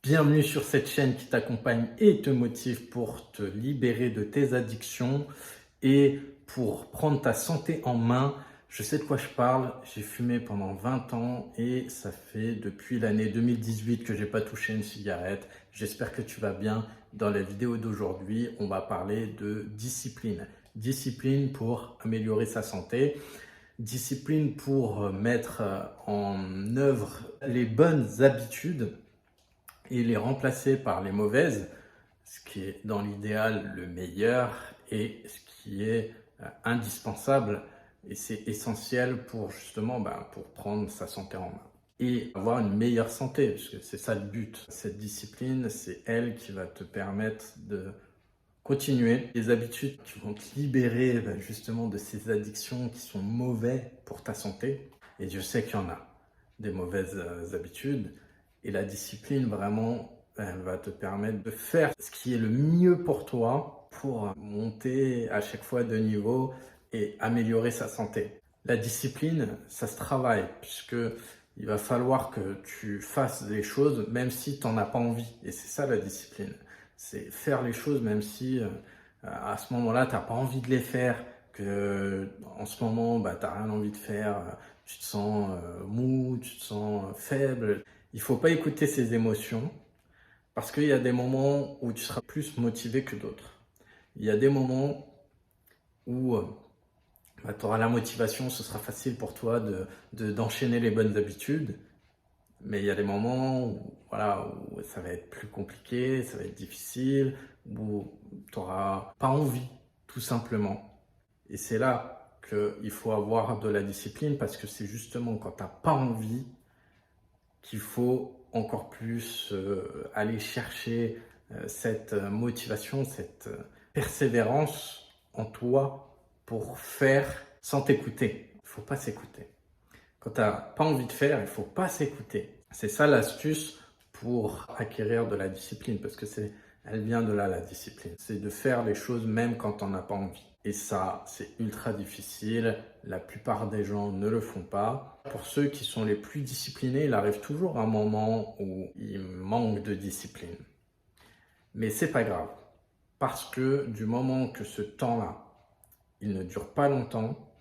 Bienvenue sur cette chaîne qui t'accompagne et te motive pour te libérer de tes addictions et pour prendre ta santé en main. Je sais de quoi je parle, j'ai fumé pendant 20 ans et ça fait depuis l'année 2018 que j'ai pas touché une cigarette. J'espère que tu vas bien. Dans la vidéo d'aujourd'hui, on va parler de discipline. Discipline pour améliorer sa santé. Discipline pour mettre en œuvre les bonnes habitudes et les remplacer par les mauvaises, ce qui est dans l'idéal le meilleur et ce qui est indispensable et c'est essentiel pour justement pour prendre sa santé en main et avoir une meilleure santé, parce que c'est ça le but. Cette discipline, c'est elle qui va te permettre de continuer les habitudes qui vont te libérer justement de ces addictions qui sont mauvaises pour ta santé. Et je sais qu'il y en a des mauvaises habitudes. Et la discipline, vraiment, elle va te permettre de faire ce qui est le mieux pour toi pour monter à chaque fois de niveau et améliorer sa santé. La discipline, ça se travaille puisque il va falloir que tu fasses les choses même si tu n'en as pas envie. Et c'est ça la discipline. C'est faire les choses même si à ce moment-là, tu n'as pas envie de les faire, que en ce moment, tu n'as rien envie de faire, tu te sens mou, tu te sens faible. Il ne faut pas écouter ses émotions parce qu'il y a des moments où tu seras plus motivé que d'autres. Il y a des moments où tu auras la motivation, ce sera facile pour toi d'enchaîner les bonnes habitudes. Mais il y a des moments où, voilà, où ça va être plus compliqué, ça va être difficile, où tu n'auras pas envie, tout simplement. Et c'est là qu'il faut avoir de la discipline parce que c'est justement quand tu n'as pas envie qu'il faut encore plus aller chercher cette motivation, cette persévérance en toi pour faire sans t'écouter. Il ne faut pas s'écouter. Quand tu n'as pas envie de faire, il ne faut pas s'écouter. C'est ça l'astuce pour acquérir de la discipline, parce que elle vient de là, la discipline. C'est de faire les choses même quand on n'a pas envie. Et ça, c'est ultra difficile. La plupart des gens ne le font pas. Pour ceux qui sont les plus disciplinés, il arrive toujours un moment où ils manquent de discipline. Mais c'est pas grave. Parce que du moment que ce temps-là, il ne dure pas longtemps,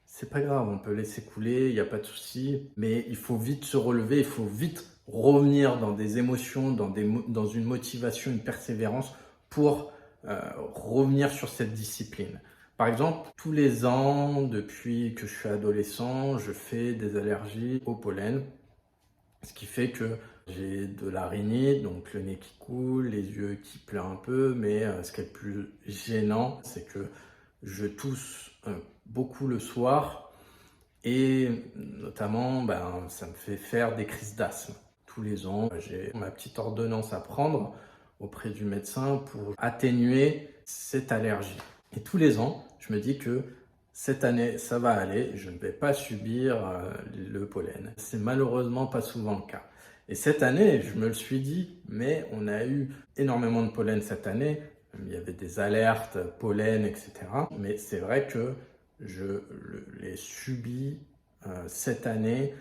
c'est pas grave, on peut laisser couler, il n'y a pas de souci, mais il faut vite se relever, il faut vite revenir dans des émotions, dans une motivation, une persévérance pour revenir sur cette discipline. Par exemple, tous les ans, depuis que je suis adolescent, je fais des allergies au pollen, ce qui fait que j'ai de la rhinite, donc le nez qui coule, les yeux qui pleurent un peu, mais ce qui est le plus gênant, c'est que je tousse beaucoup le soir et notamment ça me fait faire des crises d'asthme. Tous les ans, j'ai ma petite ordonnance à prendre auprès du médecin pour atténuer cette allergie. Et tous les ans, je me dis que cette année, ça va aller, je ne vais pas subir le pollen. C'est malheureusement pas souvent le cas. Et cette année, je me le suis dit, mais on a eu énormément de pollen cette année. Il y avait des alertes, pollen, etc. Mais c'est vrai que je l'ai subi cette année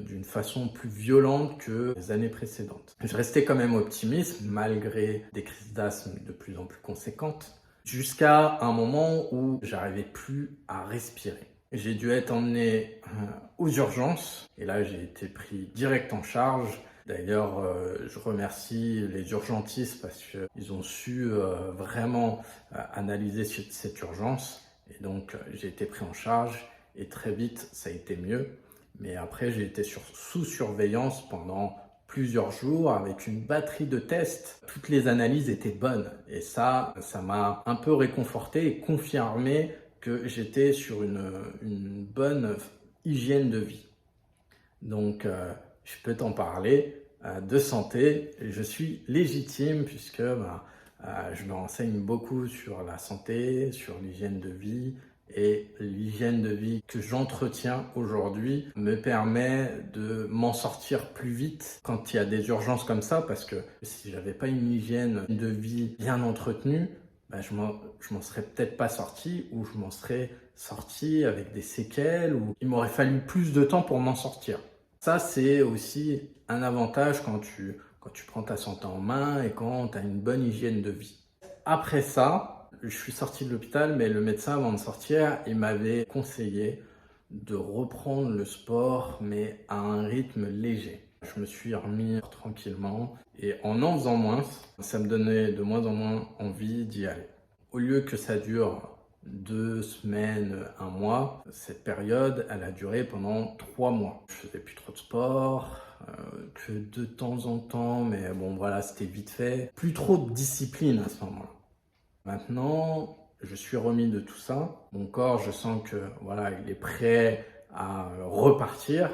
d'une façon plus violente que les années précédentes. Je restais quand même optimiste malgré des crises d'asthme de plus en plus conséquentes jusqu'à un moment où j'arrivais plus à respirer. J'ai dû être emmené aux urgences et là j'ai été pris direct en charge. D'ailleurs, je remercie les urgentistes parce qu'ils ont su vraiment analyser cette urgence. Et donc, j'ai été pris en charge et très vite, ça a été mieux. Mais après, j'ai été sous surveillance pendant plusieurs jours avec une batterie de tests. Toutes les analyses étaient bonnes. Et ça m'a un peu réconforté et confirmé que j'étais sur une bonne hygiène de vie. Donc, je peux t'en parler de santé. Je suis légitime puisque je me renseigne beaucoup sur la santé, sur l'hygiène de vie. Et l'hygiène de vie que j'entretiens aujourd'hui me permet de m'en sortir plus vite quand il y a des urgences comme ça, parce que si j'avais pas une hygiène de vie bien entretenue, je m'en serais peut-être pas sorti, ou je m'en serais sorti avec des séquelles, ou il m'aurait fallu plus de temps pour m'en sortir. Ça, c'est aussi un avantage quand tu quand tu prends ta santé en main et quand tu as une bonne hygiène de vie. Après ça, je suis sorti de l'hôpital, mais le médecin, avant de sortir, il m'avait conseillé de reprendre le sport, mais à un rythme léger. Je me suis remis tranquillement et en faisant moins, ça me donnait de moins en moins envie d'y aller. Au lieu que ça dure 2 semaines, un mois, cette période, elle a duré pendant 3 mois. Je faisais plus trop de sport, que de temps en temps, mais bon voilà, c'était vite fait. Plus trop de discipline à ce moment-là. Maintenant, je suis remis de tout ça. Mon corps, je sens que voilà, il est prêt à repartir.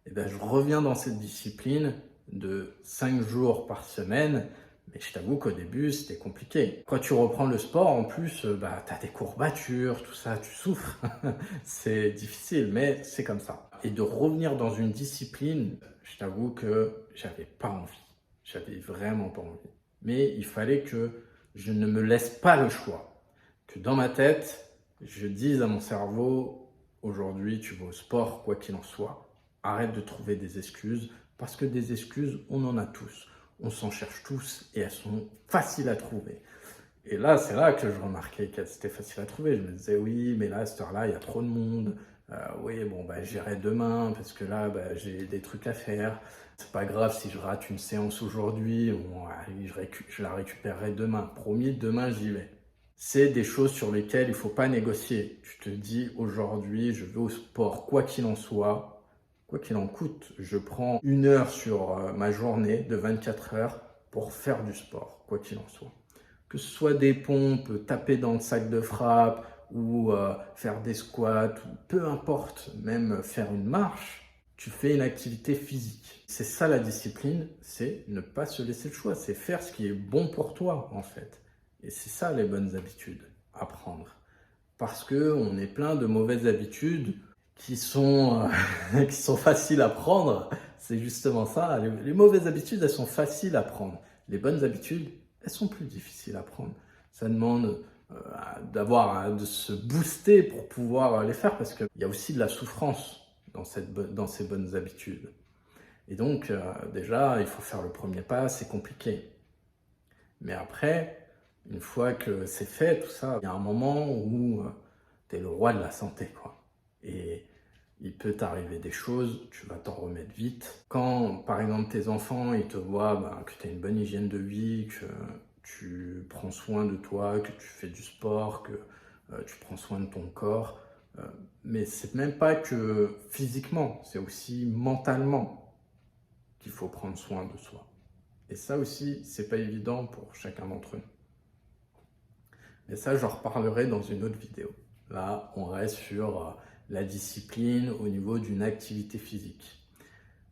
Et ben, je reviens dans cette discipline de 5 jours par semaine. Mais je t'avoue qu'au début, c'était compliqué. Quand tu reprends le sport, en plus, bah, tu as des courbatures, tout ça, tu souffres. C'est difficile, mais c'est comme ça. Et de revenir dans une discipline, je t'avoue que j'avais pas envie. J'avais vraiment pas envie. Mais il fallait que je ne me laisse pas le choix. Que dans ma tête, je dise à mon cerveau, aujourd'hui, tu vas au sport, quoi qu'il en soit. Arrête de trouver des excuses, parce que des excuses, on en a tous. On s'en cherche tous et elles sont faciles à trouver. Et là, c'est là que je remarquais qu'elles étaient faciles à trouver. Je me disais, oui, mais là, à cette heure-là, il y a trop de monde. Oui, bon, bah, j'irai demain parce que là, bah, j'ai des trucs à faire. C'est pas grave si je rate une séance aujourd'hui. Bon, allez, je la récupérerai demain. Promis, demain, j'y vais. C'est des choses sur lesquelles il ne faut pas négocier. Tu te dis, aujourd'hui, je vais au sport, quoi qu'il en soit. Quoi qu'il en coûte, je prends 1 heure sur ma journée de 24 heures pour faire du sport, quoi qu'il en soit. Que ce soit des pompes, taper dans le sac de frappe ou faire des squats, ou peu importe, même faire une marche, tu fais une activité physique. C'est ça la discipline, c'est ne pas se laisser le choix, c'est faire ce qui est bon pour toi en fait. Et c'est ça les bonnes habitudes à prendre. Parce qu'on est plein de mauvaises habitudes qui sont faciles à prendre. C'est justement ça. Les mauvaises habitudes, elles sont faciles à prendre. Les bonnes habitudes, elles sont plus difficiles à prendre. Ça demande de se booster pour pouvoir les faire parce qu'il y a aussi de la souffrance dans ces bonnes habitudes. Et donc, déjà, il faut faire le premier pas, c'est compliqué. Mais après, une fois que c'est fait, tout ça, il y a un moment où tu es le roi de la santé, quoi. Et il peut t'arriver des choses, tu vas t'en remettre vite. Quand, par exemple, tes enfants, ils te voient que tu as une bonne hygiène de vie, que tu prends soin de toi, que tu fais du sport, que tu prends soin de ton corps, mais c'est même pas que physiquement, c'est aussi mentalement qu'il faut prendre soin de soi. Et ça aussi, c'est pas évident pour chacun d'entre nous. Mais ça, j'en reparlerai dans une autre vidéo. Là, on reste sur la discipline au niveau d'une activité physique.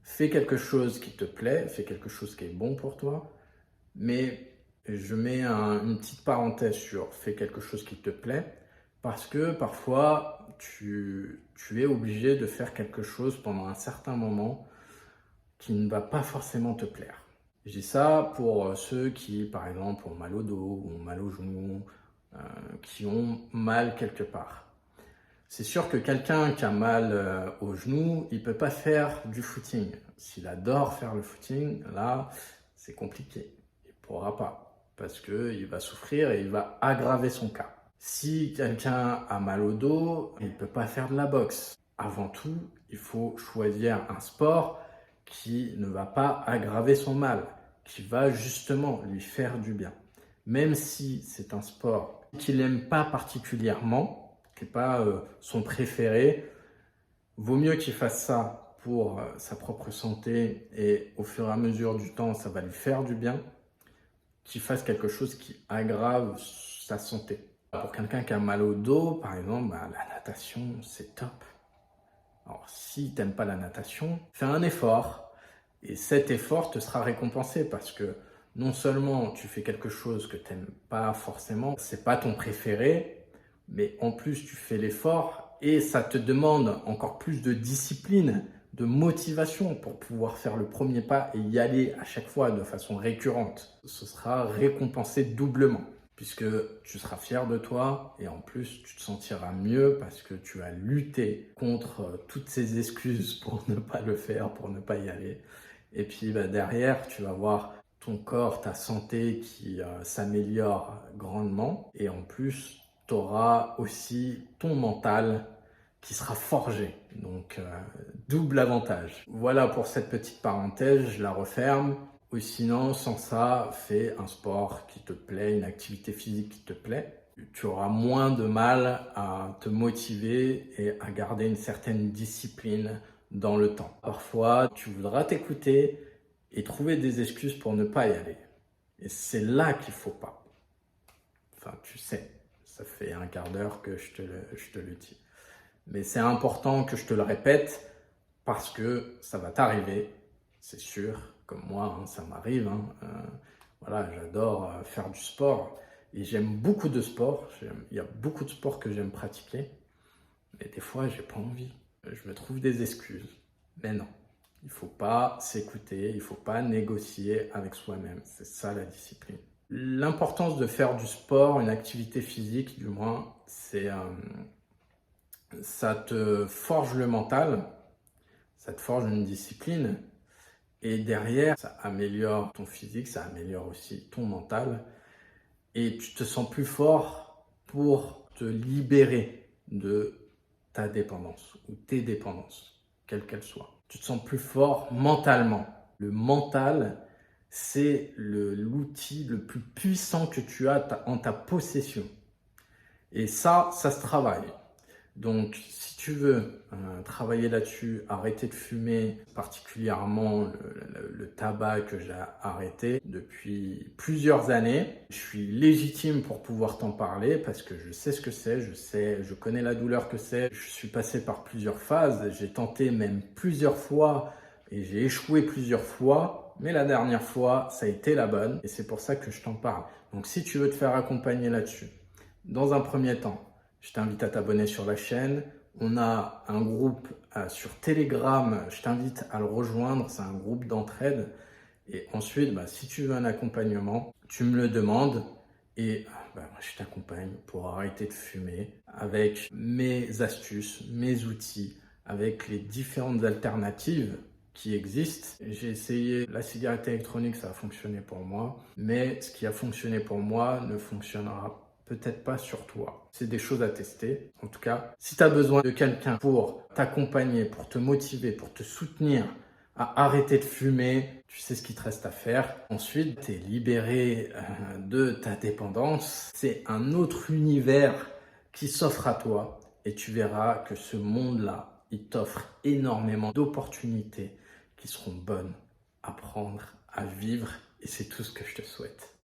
Fais quelque chose qui te plaît, fais quelque chose qui est bon pour toi, mais je mets une petite parenthèse sur fais quelque chose qui te plaît, parce que parfois, tu es obligé de faire quelque chose pendant un certain moment qui ne va pas forcément te plaire. Je dis ça pour ceux qui, par exemple, ont mal au dos, ont mal aux genoux, qui ont mal quelque part. C'est sûr que quelqu'un qui a mal au genou, il ne peut pas faire du footing. S'il adore faire le footing, là, c'est compliqué. Il ne pourra pas parce qu'il va souffrir et il va aggraver son cas. Si quelqu'un a mal au dos, il ne peut pas faire de la boxe. Avant tout, il faut choisir un sport qui ne va pas aggraver son mal, qui va justement lui faire du bien. Même si c'est un sport qu'il n'aime pas particulièrement, qui n'est pas son préféré, vaut mieux qu'il fasse ça pour sa propre santé et au fur et à mesure du temps, ça va lui faire du bien, qu'il fasse quelque chose qui aggrave sa santé. Pour quelqu'un qui a mal au dos, par exemple, la natation, c'est top. Alors, si tu n'aimes pas la natation, fais un effort. Et cet effort te sera récompensé parce que non seulement tu fais quelque chose que tu n'aimes pas forcément, c'est pas ton préféré, mais en plus tu fais l'effort et ça te demande encore plus de discipline, de motivation pour pouvoir faire le premier pas et y aller à chaque fois de façon récurrente. Ce sera récompensé doublement puisque tu seras fier de toi et en plus tu te sentiras mieux parce que tu as lutté contre toutes ces excuses pour ne pas le faire, pour ne pas y aller. Et puis derrière, tu vas voir ton corps, ta santé qui s'améliore grandement. Et en plus, tu auras aussi ton mental qui sera forgé. Donc, double avantage. Voilà pour cette petite parenthèse, je la referme. Ou sinon, sans ça, fais un sport qui te plaît, une activité physique qui te plaît. Tu auras moins de mal à te motiver et à garder une certaine discipline dans le temps. Parfois, tu voudras t'écouter et trouver des excuses pour ne pas y aller. Et c'est là qu'il ne faut pas. Enfin, tu sais, ça fait un quart d'heure que je te le dis. Mais c'est important que je te le répète parce que ça va t'arriver, c'est sûr, comme moi, ça m'arrive. Voilà, j'adore faire du sport et j'aime beaucoup de sport. Il y a beaucoup de sports que j'aime pratiquer, mais des fois, j'ai pas envie. Je me trouve des excuses. Mais non, il faut pas s'écouter, il faut pas négocier avec soi-même. C'est ça la discipline. L'importance de faire du sport, une activité physique, du moins, c'est ça te forge le mental, ça te forge une discipline. Et derrière, ça améliore ton physique, ça améliore aussi ton mental. Et tu te sens plus fort pour te libérer de ta dépendance ou tes dépendances, quelles qu'elles soient. Tu te sens plus fort mentalement. Le mental, c'est l'outil le plus puissant que tu as en ta possession. Et ça se travaille. Donc, si tu veux travailler là-dessus, arrêter de fumer, particulièrement le tabac que j'ai arrêté depuis plusieurs années, je suis légitime pour pouvoir t'en parler parce que je sais ce que c'est, je connais la douleur que c'est. Je suis passé par plusieurs phases, j'ai tenté même plusieurs fois et j'ai échoué plusieurs fois, mais la dernière fois, ça a été la bonne et c'est pour ça que je t'en parle. Donc, si tu veux te faire accompagner là-dessus, dans un premier temps, je t'invite à t'abonner sur la chaîne. On a un groupe sur Telegram, je t'invite à le rejoindre, c'est un groupe d'entraide. Et ensuite, si tu veux un accompagnement, tu me le demandes et je t'accompagne pour arrêter de fumer avec mes astuces, mes outils, avec les différentes alternatives qui existent. J'ai essayé la cigarette électronique, ça a fonctionné pour moi, mais ce qui a fonctionné pour moi ne fonctionnera peut-être pas sur toi. C'est des choses à tester. En tout cas, si tu as besoin de quelqu'un pour t'accompagner, pour te motiver, pour te soutenir à arrêter de fumer, tu sais ce qu'il te reste à faire. Ensuite, tu es libéré de ta dépendance. C'est un autre univers qui s'offre à toi et tu verras que ce monde-là, il t'offre énormément d'opportunités qui seront bonnes à prendre, à vivre et c'est tout ce que je te souhaite.